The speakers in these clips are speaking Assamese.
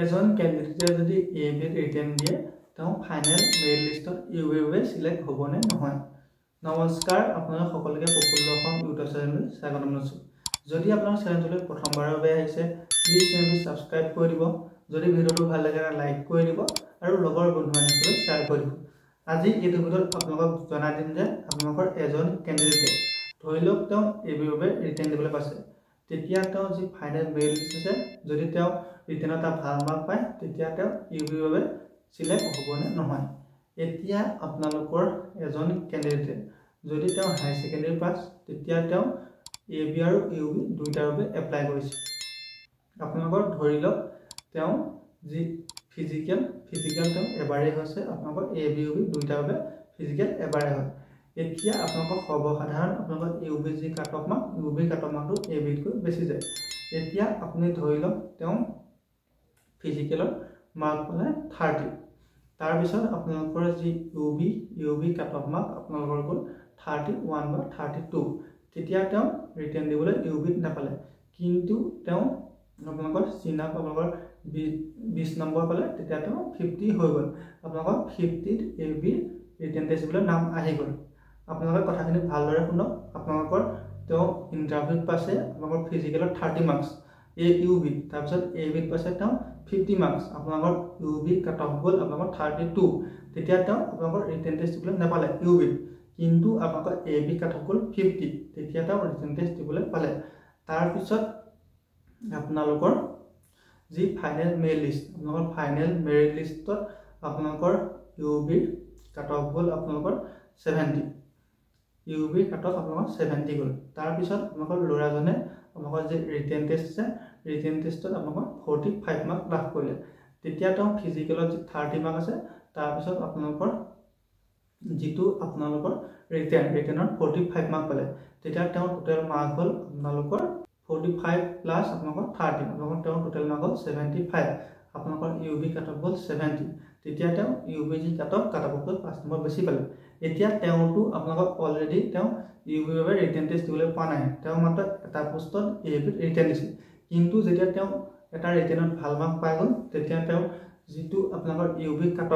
এজন ক্যান্ডিডেটে যদি এবি ৰিটেন দিয়ে তেওঁ ফাইনেল মেৰিট লিষ্টত ইউবি সিলেক্ট হ'বনে নহয়। নমস্কাৰ, আপোনালোক সকলোকে প্ৰফুল্ল অসম ইউটিউব চেনেললৈ স্বাগতম জনাইছোঁ। যদি আপোনালোক চেনেলটোলৈ প্ৰথমবাৰৰ বাবে আহিছে প্লিজ চেনেলটো ছাবস্ক্ৰাইব কৰি দিব। যদি ভিডিঅ'টো ভাল লাগে লাইক কৰি দিব আৰু লগৰ বন্ধু বান্ধৱীলৈ শ্বেয়াৰ কৰি দিব। আজি এইটো ভিডিঅ'ত আপোনালোকক জনাই দিম যে আপোনালোকৰ এজন ক্যান্ডিডেটে ধৰি লওক তেওঁ এবিৰ বাবে ৰিটেন দিবলৈ পাইছে, তেতিয়া তেওঁ যি ফাইনেল মেৰিট লিষ্ট আছে যদি তেওঁ ৰিটেনত এটা ভাল মাৰ্ক পায় তেতিয়া তেওঁ ইউবিৰ বাবে সিলেক্ট হ'বনে নহয়। এতিয়া আপোনালোকৰ এজন ক্যান্ডিডেটে যদি তেওঁ হাই সেকেন্ডাৰী পাছ তেতিয়া তেওঁ এবি আৰু ইউবি দুইটাৰ বাবে এপ্লাই কৰিছে। আপোনালোকৰ ধৰি লওক তেওঁ যি ফিজিক্যাল তেওঁ এবাৰেই হৈছে, আপোনালোকৰ এবি ইউবি দুইটাৰ বাবে ফিজিক্যাল এবাৰেই হয়। এতিয়া আপোনালোকৰ সৰ্বসাধাৰণ আপোনালোকৰ ইউবি যি cut off mark UB cut off মাৰ্কটো এবিতকৈ বেছি যায়। এতিয়া আপুনি ধৰি লওক তেওঁ ফিজিক্যালৰ মাৰ্ক পালে 30, তাৰপিছত আপোনালোকৰ যি ইউবি কাট অফ মাৰ্ক আপোনালোকৰ গ'ল 31 বা 32, তেতিয়া তেওঁ ৰিটেন দিবলৈ ইউবিত নাপালে, কিন্তু তেওঁ আপোনালোকৰ চিনাপ আপোনালোকৰ 20 নম্বৰ পালে, তেতিয়া তেওঁ 50 হৈ গ'ল। আপোনালোকৰ 50ত এবি ৰিটেন টেষ্ট দিবলৈ নাম আহি গ'ল। আপোনালোকে কথাখিনি ভালদৰে শুনক। আপোনালোকৰ তেওঁ ইণ্টাৰভিউত পাইছে আপোনালোকৰ ফিজিকেলত 30 মাৰ্কছ ইউবি, তাৰপিছত এবিত পাইছে তেওঁ 50 মাৰ্কছ, আপোনালোকৰ ইউবি কাট অফ গ'ল আপোনালোকৰ 32, তেতিয়া তেওঁ আপোনালোকৰ ৰিটেন টেষ্ট দিবলৈ নাপালে ইউবিত, কিন্তু আপোনালোকৰ এবি কাট অফ গ'ল 50, তেতিয়া তেওঁ ৰিটেন টেষ্ট দিবলৈ পালে। তাৰপিছত আপোনালোকৰ যি ফাইনেল মেৰিট লিষ্ট আপোনালোকৰ ফাইনেল মেৰিট লিষ্টত আপোনালোকৰ ইউবিৰ কাট অফ গ'ল আপোনালোকৰ 70, ইউবি কাট অফ আপোনালোকৰ 70 গ'ল। তাৰপিছত আপোনালোকৰ ল'ৰাজনে আপোনালোকৰ যি ৰিটেন টেষ্ট আছে ৰিটেন টেষ্টত আপোনালোকৰ 45 মাৰ্ক লাভ কৰিলে, তেতিয়া তেওঁ ফিজিকেলত যি 30 মাৰ্ক আছে তাৰপিছত আপোনালোকৰ যিটো আপোনালোকৰ ৰিটেনৰ 45 মাৰ্ক পালে, তেতিয়া তেওঁৰ টোটেল মাৰ্ক হ'ল আপোনালোকৰ 45 প্লাছ আপোনালোকৰ 30, আপোনালোকৰ তেওঁৰ টোটেল মাৰ্ক হ'ল 75, আপোনালোকৰ ইউবি কাট অফ গ'ল 70, তেতিয়া তেওঁ ইউবি যি কাট অফতকৈ 5 নম্বৰ বেছি পালে। এতিয়া তেওঁতো আপোনালোকক অলৰেডি তেওঁ ইউবিৰ বাবে ৰিটেন টেষ্ট দিবলৈ পোৱা নাই, তেওঁ মাত্ৰ এটা পোষ্টত এবিত ৰিটেন দিছিল, কিন্তু যেতিয়া তেওঁ এটা ৰিটেনত ভাল মাৰ্ক পাই গ'ল তেতিয়া তেওঁ যিটো আপোনালোকৰ ইউবি কাট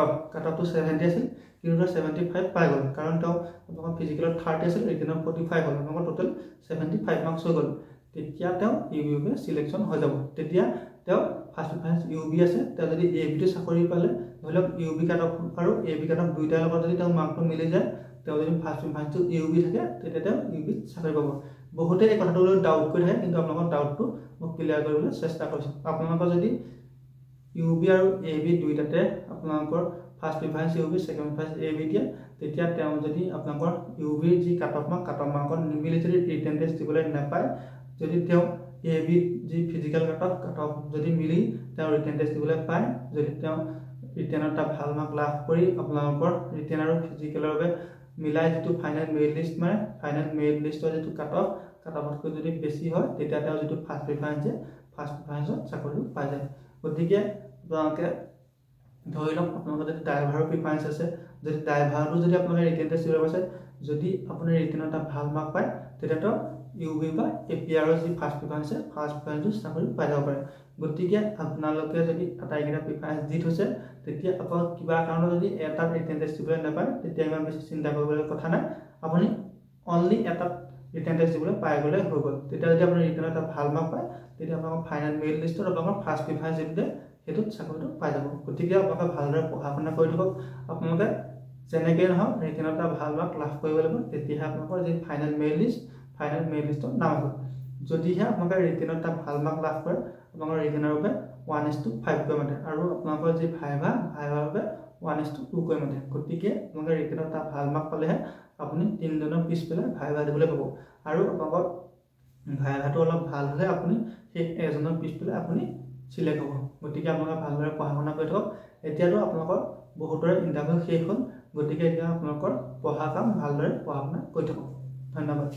অফটো 70 আছিল, কিন্তু 75 পাই গ'ল, কাৰণ তেওঁ আপোনালোকৰ ফিজিকেলত 30 আছিল ৰিটেনত 45 হ'ল, আপোনালোকৰ টোটেল 75 মাৰ্কছ হৈ গ'ল। তেতিয়া তেওঁ ইউবিৰ বাবে চিলেকশ্যন হৈ যাব। তেতিয়া তেওঁ ফাৰ্ষ্ট প্ৰিফাৰেঞ্চ ইউবি আছে, তেওঁ যদি এবিটো চাকৰি পালে ধৰি লওক ইউবি কাট অফ আৰু এবি কাট অফ দুইটাৰ লগত যদি তেওঁ মাৰ্কটো মিলি যায়, তেওঁ যদি ফাৰ্ষ্ট প্ৰিফাৰেঞ্চটো ইউবি থাকে তেতিয়া তেওঁ ইউবিত চাকৰি পাব। বহুতে এই কথাটো লৈ ডাউট কৰি থাকে, কিন্তু আপোনালোকৰ ডাউটটো মই ক্লিয়াৰ কৰিবলৈ চেষ্টা কৰিছোঁ। আপোনালোকৰ যদি ইউবি আৰু এবি দুইটাতে আপোনালোকৰ first preference U B second preference A B দিয়ে, তেতিয়া তেওঁ যদি আপোনালোকৰ ইউবিৰ যি কাট অফ মাৰ্কত নিমিলি যদি ৰিটেন টেষ্ট দিবলৈ নাপায়, যদি তেওঁ এবি যি ফিজিকেল কাট অফ যদি মিলি তেওঁ ৰিটেন টেষ্ট দিবলৈ পায়, যদি তেওঁ ৰিটেনত এটা ভাল মাৰ্ক লাভ কৰি আপোনালোকৰ ৰিটেন আৰু ফিজিকেলৰ বাবে মিলাই যিটো ফাইনেল মেৰিট লিষ্ট মাৰে, ফাইনেল মেৰিট লিষ্টৰ যিটো কাট অফতকৈ যদি বেছি হয়, তেতিয়া তেওঁ যিটো ফাৰ্ষ্ট প্ৰিফাৰেঞ্চত চাকৰিটো পাই যায়। গতিকে আপোনালোকে ধৰি লওক আপোনালোকৰ যদি ড্ৰাইভাৰৰ প্ৰিফাৰেঞ্চ আছে, যদি ড্ৰাইভাৰটো যদি আপোনালোকে ৰিটেন টেষ্ট দিবলৈ পাইছে, যদি আপুনি ৰিটেনত এটা ভাল মাৰ্ক পায় তেতিয়াতো ইউবি বা এপিআৰৰ যি ফাৰ্ষ্ট প্ৰিফাৰেঞ্চটো চাকৰি পাই যাব পাৰে। গতিকে আপোনালোকে যদি আটাইকেইটা প্ৰিফাৰেঞ্চ দি থৈছে, তেতিয়া আপোনালোক কিবা কাৰণত যদি এটাত ৰিটেন টেষ্ট দিবলৈ নাপায়, তেতিয়া ইমান বেছি চিন্তা কৰিবলগীয়া কথা নাই, আপুনি অনলি এটাত ৰিটেন টেষ্ট দিবলৈ পাই গ'লে হৈ গ'ল। তেতিয়া যদি আপুনি ৰিটেনত এটা ভাল মাৰ্ক পায়, তেতিয়া আপোনালোকৰ ফাইনেল মেৰিট লিষ্টত আপোনালোকৰ ফাৰ্ষ্ট প্ৰিফাৰেঞ্চ যিটো সেইটোত চাকৰিটো পাই যাব। গতিকে আপোনালোকে ভালদৰে পঢ়া শুনা কৰি থাকক। আপোনালোকে যেনেকৈ নহওক ৰিটেনত এটা ভাল মাৰ্ক লাভ কৰিব লাগিব, তেতিয়াহে আপোনালোকৰ যি ফাইনেল মেৰিট লিষ্টত নাম আহিব। যদিহে আপোনালোকে ৰিটেনত এটা ভাল মাৰ্ক লাভ কৰে, আপোনালোকৰ ৰিটেনৰ বাবে 1:5 কৈ মাতে, আৰু আপোনালোকৰ যি ভাইভাৰ বাবে 1:2 কৈ মাতে। গতিকে আপোনালোকে ৰিটেনত এটা ভাল মাৰ্ক পালেহে আপুনি 3জনৰ পিছ পেলাই ভাইভা দিবলৈ পাব, আৰু আপোনালোকৰ ভাইভাটো অলপ ভাল হ'লে আপুনি সেই এজনৰ পিছ পেলাই আপুনি চিলেক্ট হ'ব। গতিকে আপোনালোকে ভালদৰে পঢ়া শুনা কৰি থাকক। এতিয়াতো আপোনালোকৰ বহুতৰে ইণ্টাৰভিউ শেষ হ'ল, গতিকে এতিয়া আপোনালোকৰ পঢ়া কাম ভালদৰে পঢ়া শুনা কৰি থাকক। ধন্যবাদ।